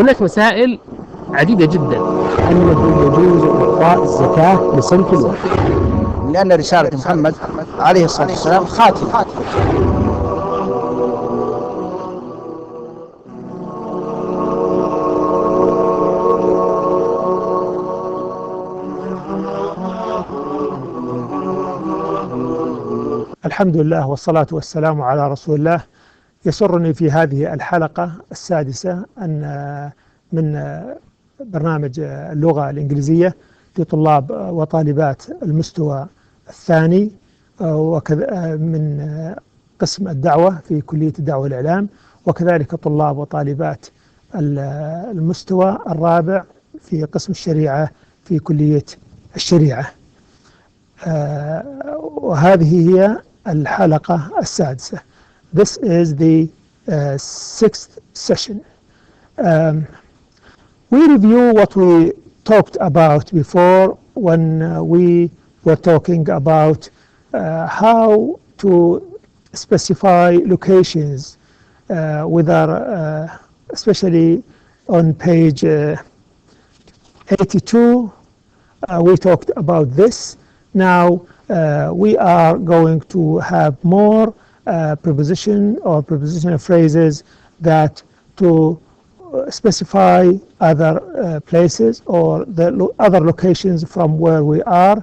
هناك مسائل عديدة جدا. الذي يجوز إعطاء الزكاة لصنف الواحد، لأن رسالة محمد عليه الصلاة والسلام خاتم. الحمد لله والصلاة والسلام على رسول الله. يسرني في هذه الحلقة السادسة أن من برنامج اللغة الانجليزية لطلاب وطالبات المستوى الثاني، وكذا من قسم الدعوة في كلية الدعوة والإعلام، وكذلك طلاب وطالبات المستوى الرابع في قسم الشريعة في كلية الشريعة. وهذه هي الحلقة السادسة. This is the sixth session. We review what we talked about before when we were talking about how to specify locations, especially on page 82. We talked about this. Now we are going to have more preposition or prepositional phrases that to specify other places or the other locations from where we are.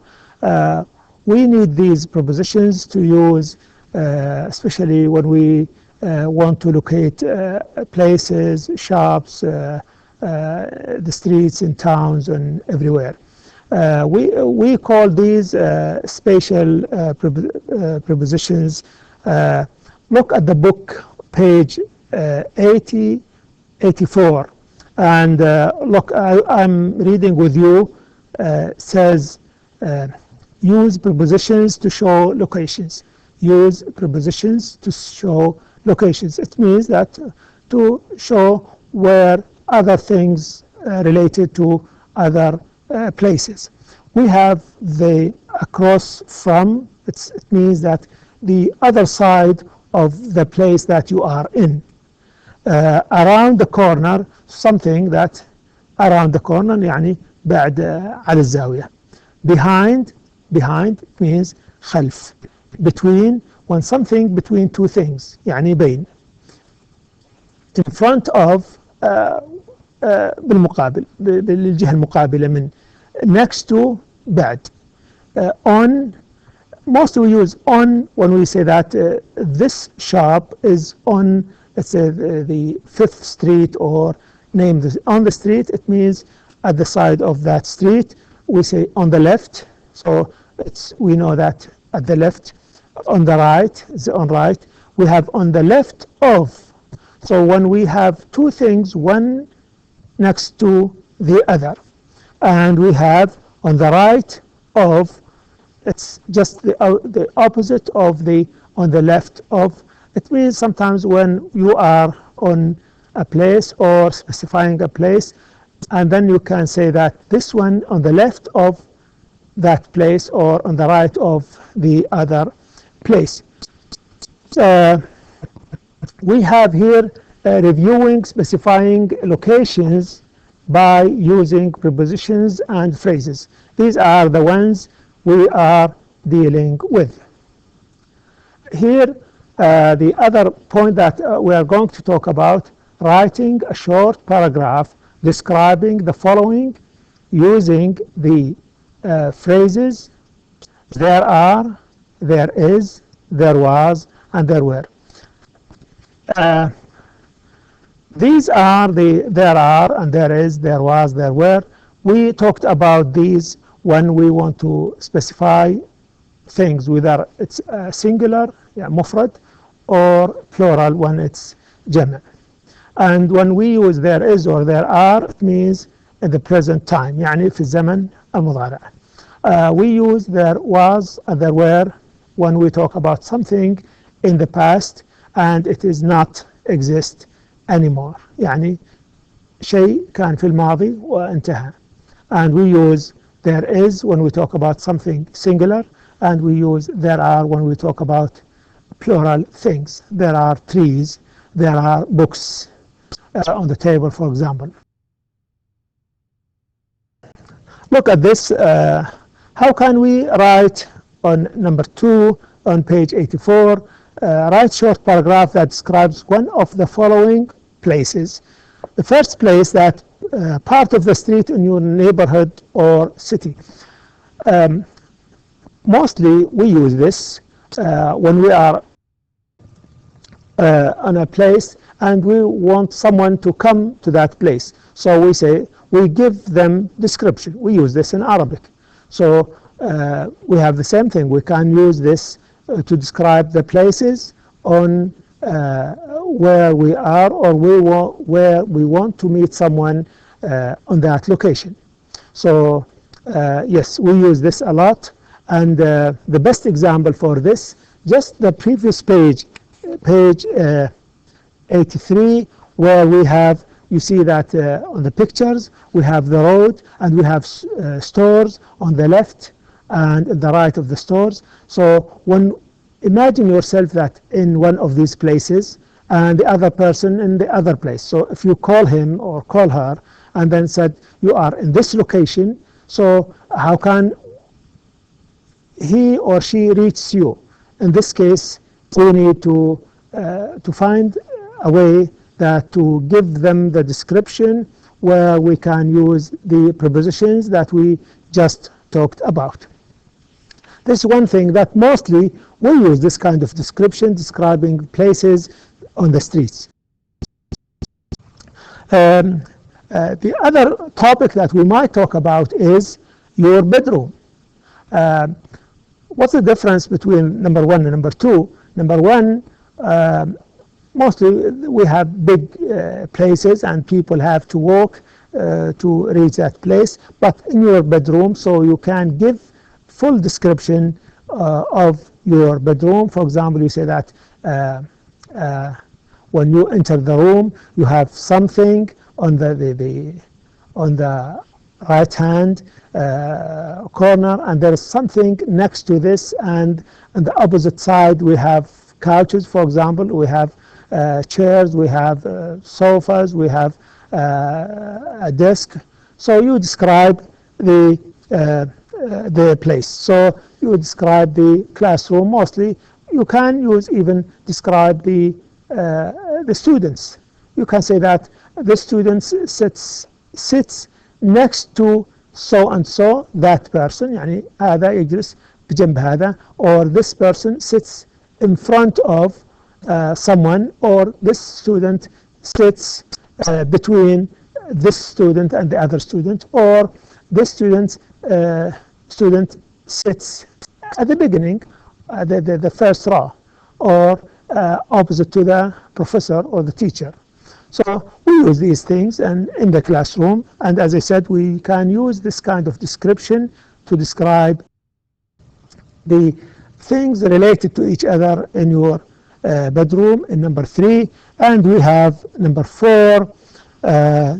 We need these prepositions to use especially when we want to locate places, shops, the streets in towns and everywhere. We call these spatial prepositions. Look at the book, page 84, and look, I'm reading with you. Says use prepositions to show locations. Use prepositions to show locations. It means that to show where other things related to other places. We have the across from. It means that the other side of the place that you are in. Around the corner, something that around the corner يعني بعد على الزاوية. Behind means خلف. Between, when something between two things يعني بين. In front of بالمقابل بالجهة المقابلة من. Next to بعد. On, most we use on when we say that this shop is on, let's say the 5th street, or name this on the street. It means at the side of that street. We say on the left, so we know that at the left. On the right is on right. We have on the left of. So when we have two things, one next to the other, and we have on the right of, it's just the opposite of the on the left of. It means sometimes when you are on a place or specifying a place, and then you can say that this one on the left of that place or on the right of the other place. We have here reviewing, specifying locations by using prepositions and phrases. These are the ones we are dealing with. Here, the other point that we are going to talk about, writing a short paragraph describing the following using the phrases there are, there is, there was, and there were. These are the there are and there is, there was, there were. We talked about these when we want to specify things, whether it's singular, مفرد, or plural when it's جمع. And when we use there is or there are, it means in the present time, يعني في الزمن المضارع. We use there was and there were when we talk about something in the past and it is not exist anymore. يعني شيء كان في الماضي وانتهى. And we use there is when we talk about something singular, and we use there are when we talk about plural things. There are trees, there are books on the table, for example. look at this. How can we write on number 2 on page 84, write short paragraph that describes one of the following places. The first place, that part of the street in your neighborhood or city. Mostly we use this when we are on a place and we want someone to come to that place. So we say, we give them description. We use this in Arabic. So we have the same thing. We can use this to describe the places on where we are, or where we want to meet someone on that location. So yes, we use this a lot. And the best example for this, just the previous page, page 83, where we have, you see that on the pictures, we have the road and we have stores on the left and the right of the stores. So imagine yourself that in one of these places and the other person in the other place. So if you call him or call her and then said, you are in this location, so how can he or she reach you? In this case, we need to find a way that to give them the description where we can use the prepositions that we just talked about. This is one thing that mostly we use this kind of description describing places on the streets. The other topic that we might talk about is your bedroom. What's the difference between number 1 and number 2? Number 1, mostly we have big places and people have to walk to reach that place. But in your bedroom, so you can give full description of your bedroom. For example, you say that when you enter the room, you have something on the right hand corner, and there is something next to this, and on the opposite side we have couches, for example, we have chairs, we have sofas, we have a desk. So you describe the place. So you describe the classroom. Mostly you can use even describe the students. You can say that the student sits next to so and so, that person, يعني هذا يجلس بجنب هذا, or this person sits in front of someone, or this student sits between this student and the other student, or this student sits at the beginning, the first row, or opposite to the professor or the teacher. So we use these things and in the classroom, and as I said, we can use this kind of description to describe the things related to each other in your bedroom in number 3. And we have number 4,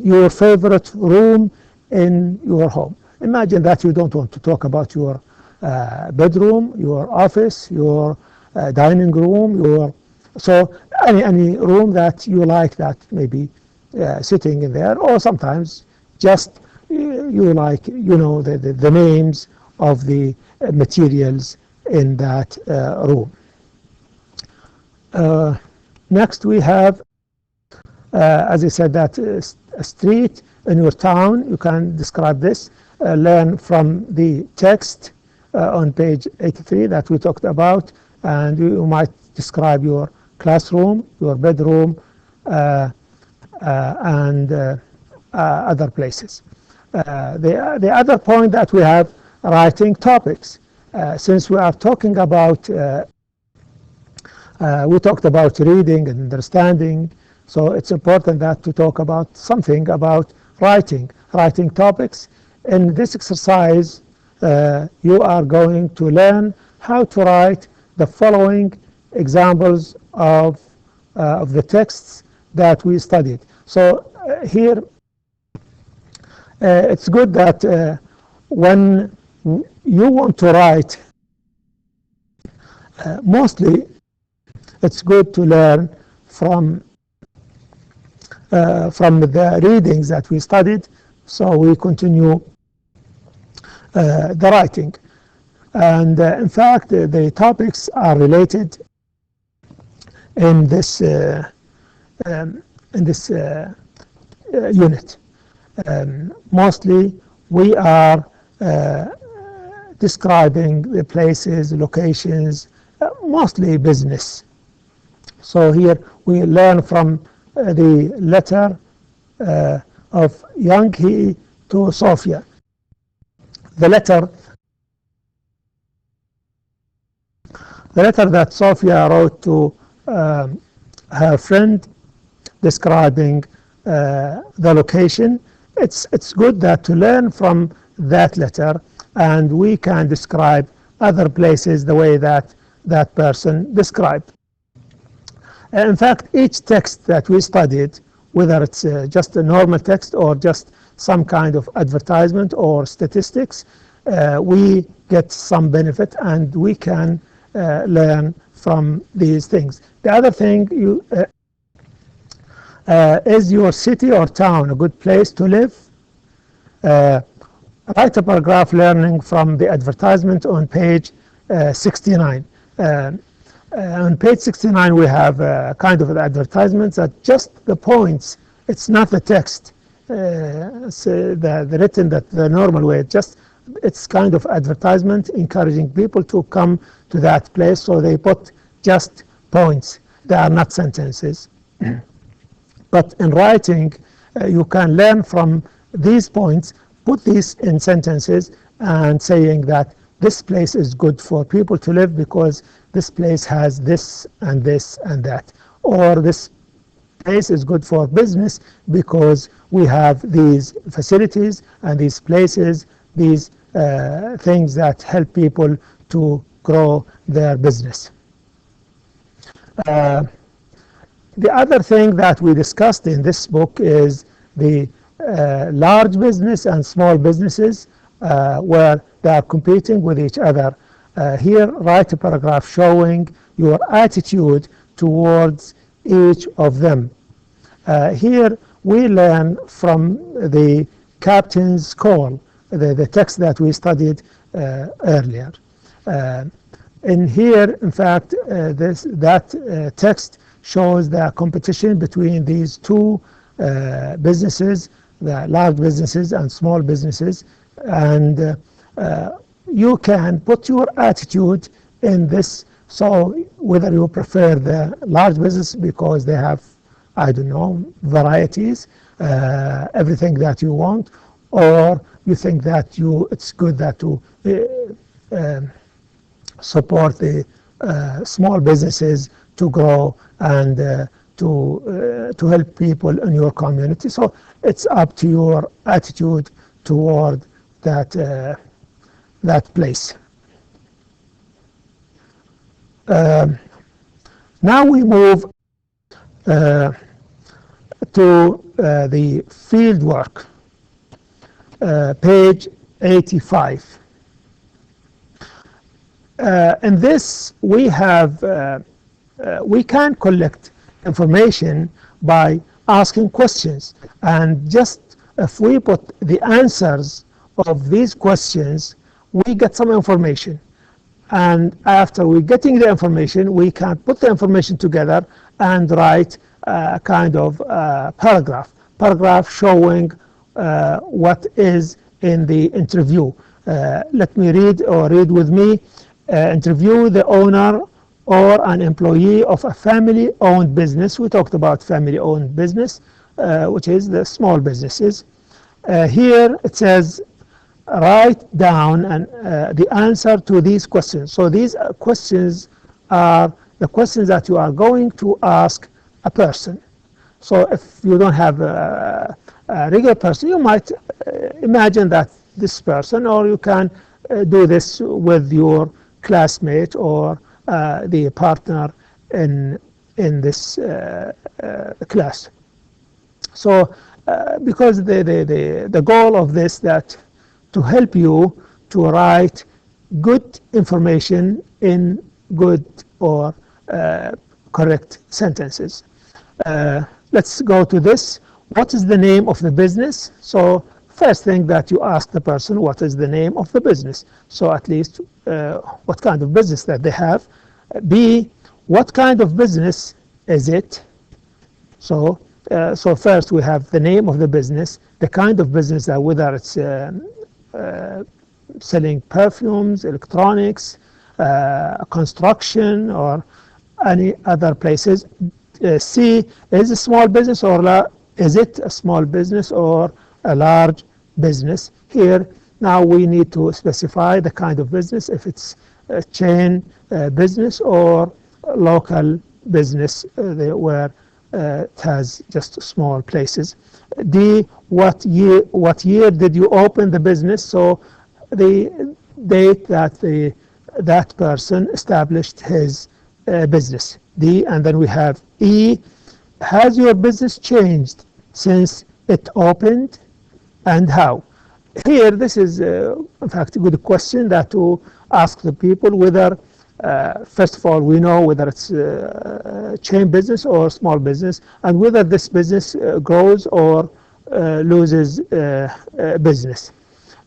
your favorite room in your home. Imagine that you don't want to talk about your bedroom, your office, your dining room, so any room that you like, that maybe sitting in there, or sometimes just you like, the names of the materials in that room. Next we have, as I said, that a street in your town. You can describe this, learn from the text on page 83 that we talked about, and you might describe your classroom, your bedroom, and other places. The other point that we have, writing topics. Since we are talking about, we talked about reading and understanding, so it's important that to talk about something about writing topics. In this exercise, you are going to learn how to write the following examples of the texts that we studied. So here it's good that when you want to write, mostly it's good to learn from the readings that we studied. So we continue the writing. And in fact, the topics are related in this unit. Mostly we are describing the places, locations, mostly business. So here we learn from the letter of Young Hee to Sophia. The letter that Sophia wrote to her friend describing the location. It's good that to learn from that letter, and we can describe other places the way that that person described. In fact, each text that we studied, whether it's just a normal text or just some kind of advertisement or statistics, we get some benefit and we can learn from these things. The other thing, is your city or town a good place to live? Write a paragraph learning from the advertisement on page 69. On page 69 we have kind of advertisements that just the points, it's not the text, it's the written that the normal way, it's kind of advertisement encouraging people to come to that place, so they put just points, they are not sentences. But in writing, you can learn from these points, put these in sentences and saying that this place is good for people to live because this place has this and this and that. Or this place is good for business because we have these facilities and these places, these things that help people to grow their business. The other thing that we discussed in this book is the large business and small businesses where they are competing with each other. Here, write a paragraph showing your attitude towards each of them. Here, we learn from the captain's call, the text that we studied earlier. In here, in fact, that text shows the competition between these two businesses, the large businesses and small businesses, and you can put your attitude in this. So whether you prefer the large business because they have, I don't know, varieties, everything that you want, or you think that it's good that to support the small businesses to grow and to help people in your community. So it's up to your attitude toward that place. Now we move to the field work, page 85. In this we have we can collect information by asking questions, and just if we put the answers of these questions, we get some information, and after we getting the information, we can put the information together and write a kind of paragraph showing what is in the interview. Let me read with me. Interview the owner or an employee of a family-owned business. We talked about family-owned business, which is the small businesses. Here it says, write down the answer to these questions. So these questions are the questions that you are going to ask a person. So if you don't have a regular person, you might imagine that this person, or you can do this with your classmate or the partner in this class. So because the goal of this that to help you to write good information in good or correct sentences. Let's go to this. What is the name of the business? So first thing that you ask the person, what is the name of the business? So at least what kind of business that they have. B, what kind of business is it? So first we have the name of the business, the kind of business, that whether it's selling perfumes, electronics, construction, or any other places. C, is it a small business or is it a small business or a large business? Here now we need to specify the kind of business, if it's a chain business or local business where it has just small places. D, what year did you open the business? So the date that that person established his business. D, and then we have E, has your business changed since it opened, and how? Here, this is in fact a good question that to ask the people whether first of all we know whether it's chain business or small business, and whether this business grows or loses business,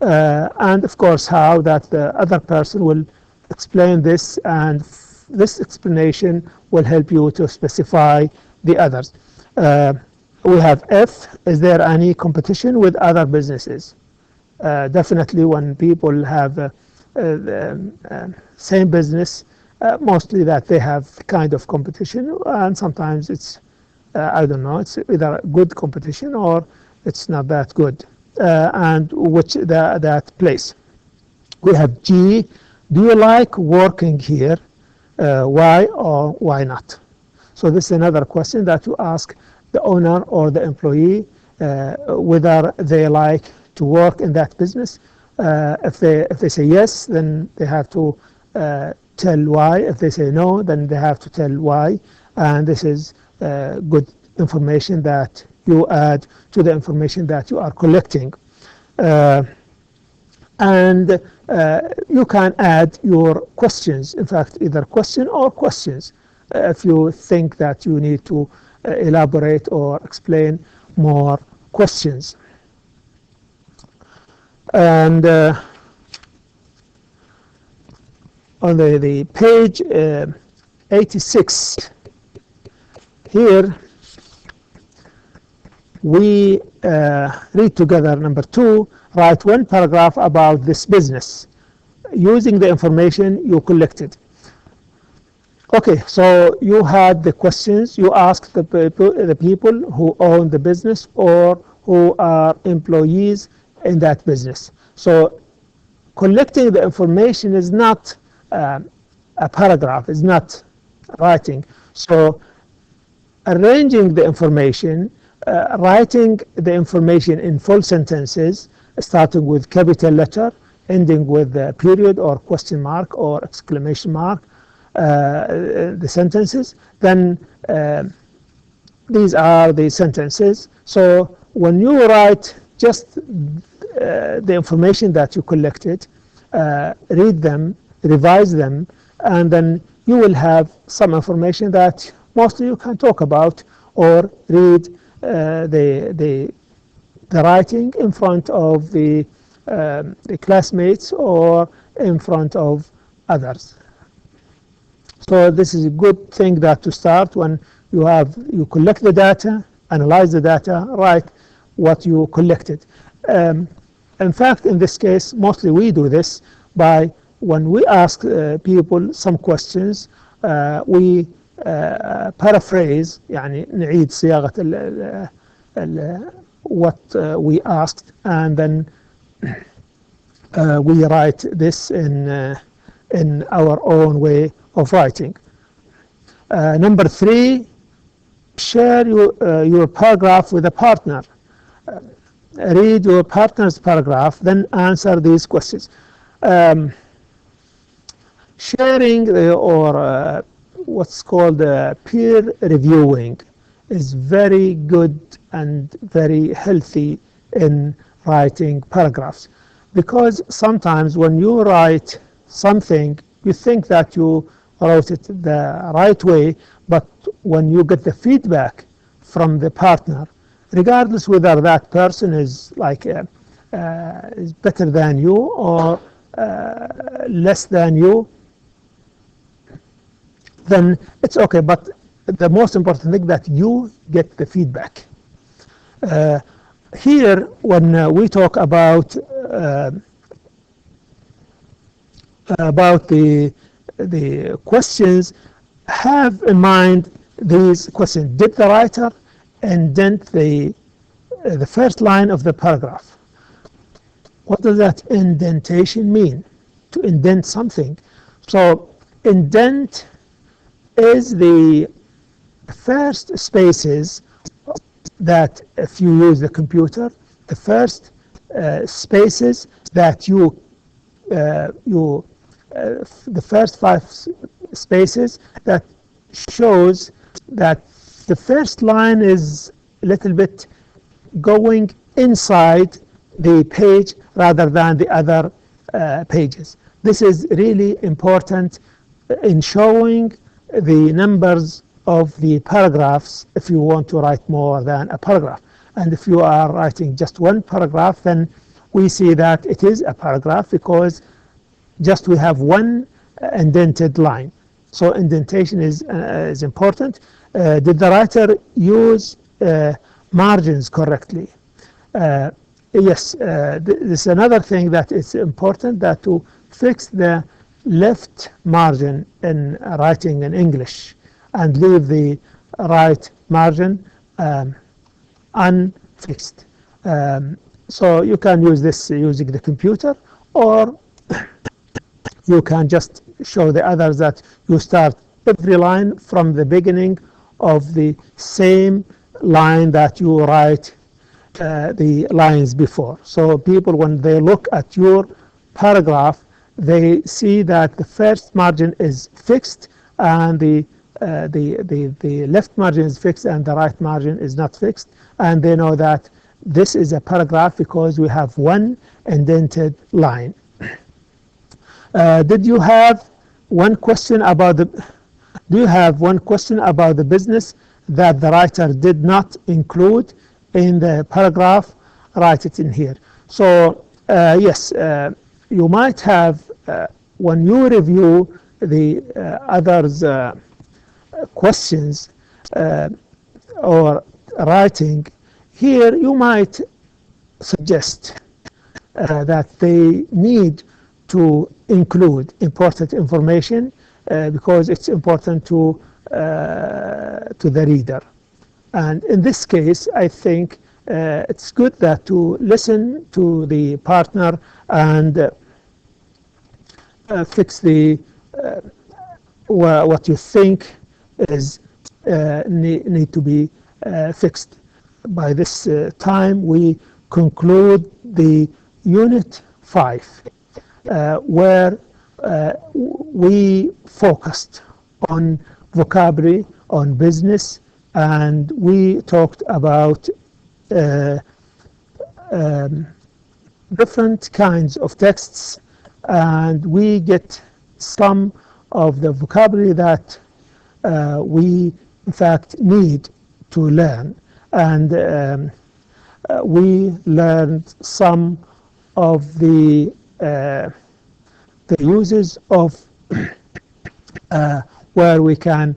and of course how that the other person will explain this, and this explanation will help you to specify the others. We have F, is there any competition with other businesses? Definitely when people have same business, mostly that they have kind of competition, and sometimes it's I don't know, it's either good competition or it's not that good, and which that place. We have G, do you like working here? Why or why not? So this is another question that you ask the owner or the employee whether they like to work in that business. If they say yes, then they have to tell why. If they say no, then they have to tell why. And this is good information that you add to the information that you are collecting. And you can add your questions, in fact either question or questions, if you think that you need to elaborate or explain more questions. And on the page 86 here we read together number 2, write one paragraph about this business using the information you collected. Okay, so you had the questions, you asked the people who own the business or who are employees in that business. So collecting the information is not a paragraph, is not writing. So arranging the information, writing the information in full sentences, starting with capital letter, ending with a period or question mark or exclamation mark, the sentences, then these are the sentences. So when you write just the information that you collected, read them, revise them, and then you will have some information that mostly you can talk about or read the writing in front of the classmates or in front of others. So this is a good thing that to start when you collect the data, analyze the data, write what you collected. In fact, in this case, mostly we do this by when we ask people some questions, we paraphrase, يعني نعيد صياغة what we asked, and then we write this in our own way of writing. Number 3, share your paragraph with a partner. Read your partner's paragraph, then answer these questions. Sharing or what's called peer reviewing is very good and very healthy in writing paragraphs, because sometimes when you write something you think that you wrote it the right way, but when you get the feedback from the partner, regardless whether that person is like is better than you or less than you, then it's okay. But the most important thing that you get the feedback. Here, when we talk about the questions, have in mind these questions. Did the writer indent the first line of the paragraph? What does that indentation mean? To indent something. So indent is the first spaces that, if you use the computer, the first spaces that the first 5 spaces that shows that the first line is a little bit going inside the page rather than the other pages. This is really important in showing the numbers of the paragraphs if you want to write more than a paragraph. And if you are writing just one paragraph, then we see that it is a paragraph because just we have one indented line. So indentation is important. Did the writer use margins correctly? Yes, this is another thing that is important, that to fix the left margin in writing in English and leave the right margin unfixed. So you can use this using the computer, or you can just show the others that you start every line from the beginning of the same line that you write the lines before. So people, when they look at your paragraph, they see that the first margin is fixed and the left margin is fixed and the right margin is not fixed, and they know that this is a paragraph because we have one indented line. Did you have one question about the? Do you have one question about the business that the writer did not include in the paragraph? Write it in here. So yes, you might have when you review the others' questions or writing here, you might suggest that they need to include important information because it's important to the reader. And in this case, I think it's good that to listen to the partner and fix the what you think is need to be fixed. By this time, we conclude the Unit 5, where we focused on vocabulary, on business, and we talked about different kinds of texts, and we get some of the vocabulary that we in fact need to learn, and we learned some of the uses of where we can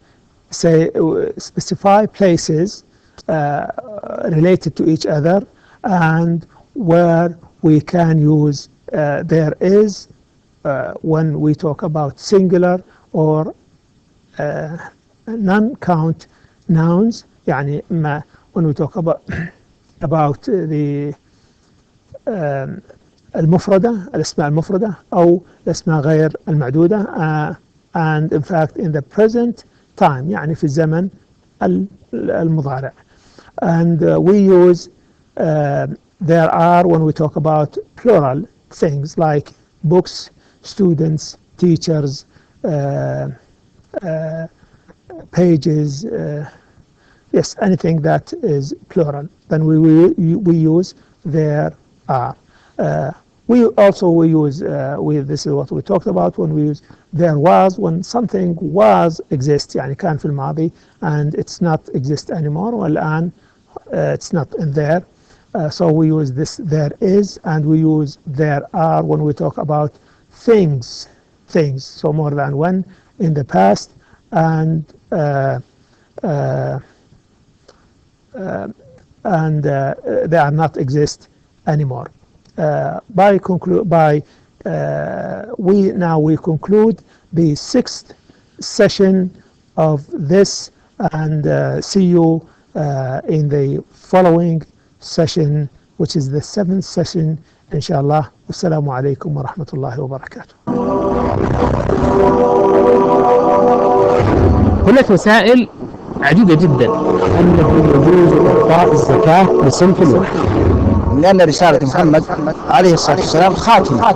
say specify places related to each other, and where we can use there is when we talk about singular or non-count nouns. يعني when we talk about the المفردة، الأسماء المفردة أو الأسماء غير المعدودة، and in fact in the present time يعني في الزمن المضارع. And we use there are when we talk about plural things like books, students, teachers, pages, yes, anything that is plural, then we use there are. We use this is what we talked about when we use there was, when something was exist يعني كان في الماضي and it's not exist anymore, والآن it's not in there. So we use this there is, and we use there are when we talk about things. So more than one in the past, and they are not exist anymore. We conclude the 6th session of this, and see you in the following session, which is the 7th session, inshallah. Wassalamu alaikum wa rahmatullahi wa barakatuh. هناك مسائل عديدة جدا. أنه يجوز إعطاء الزكاة لصنف اللغة، لأن رسالة محمد عليه الصلاة والسلام خاتمة.